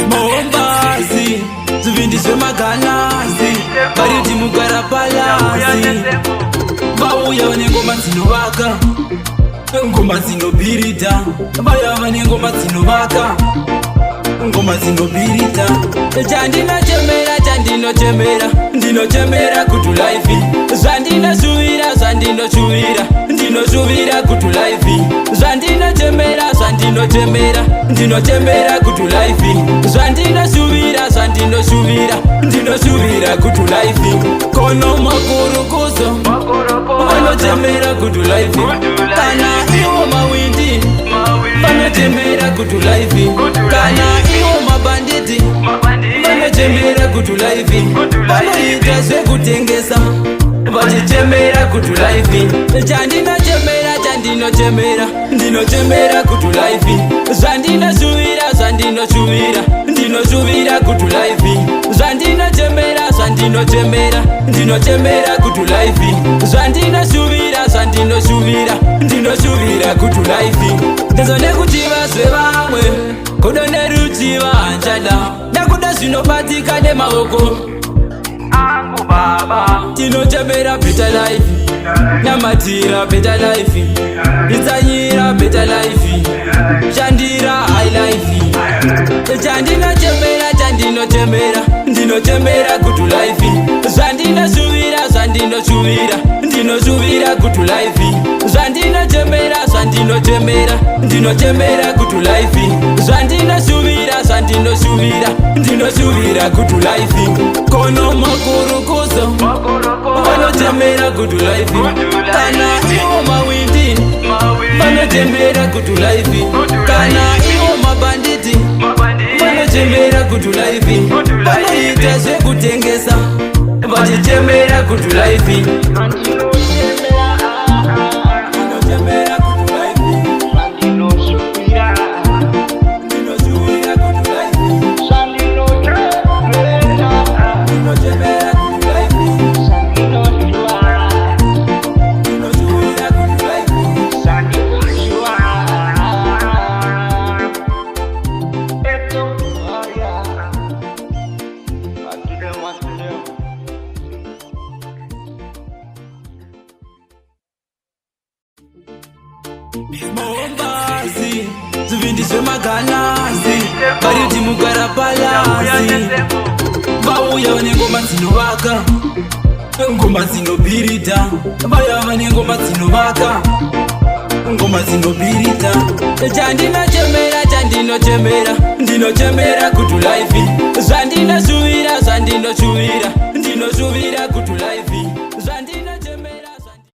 Mombazi, zivindizwe maganazi, bariti mugara palazi. Vauya vane ngoma dzinovaka, ngoma dzinobirita. Vaya vane ngoma dzinovaka, ngoma dzinobirita. Chandinochemera, chandinochemera, ndinochemera kuti life. Zvandinoshuvira, zvandinoshuvira, ndinoshuvira kuti life. Zvandinochemera, zvandinochemera, ndinochemera kuti life. Zvandinoshuvira, zvandinoshuvira, ndinoshuvira kuti life. Kono makurukuzo vanochemera kuti life. Kana iwo mawindi vanochemera kuti life. Kana iwo mabanditi vanochemera kuti life. Vanoita zvekutengesa vachichemera kuti life. Chandinochemera, chandinochemera, ndinochemera kuti life. Zvandinoshuvira, zvandinoshuvira, ndinoshuvira kuti life. Zvandinochemera, zvandinochemera, ndinochemera kuti life. Zvandinoshuvira, zvandinoshuvira, ndinoshuvira kuti life. Ndezone kuti vazve vamwe kodo neruchiva hanjada ndakuda zvinobatika nemaoko angu baba. Tinochemera better life, namatira better life, itsanyira better life, shandira high life. Chandinochemera, chandinochemera, ndinochemera kuti life. Zvandinoshuvira, zvandinoshuvira, ndinoshuvira kuti life. Zvandinochemera, zvandinochemera, ndinochemera kuti life. Zvandinoshuvira, zvandinoshuvira, ndinoshuvira kuti life. Kono makurukuzo vanochemera kuti life. Kana iwo mawindi vanochemera kuti life. Kana iwo mabanditi vanochemera kuti life. Vanoita zvekutengesa vachichemera kuti life. Mombazi, zivindizwe maganazi, bariti mugara palazi. Vauya vane ngoma dzinovaka, ngoma dzinobirita. Vaya vane ngoma dzinovaka, ngoma dzinobirita. Chandinochemera, chandinochemera, ndinochemera kuti life. Zvandinoshuvira,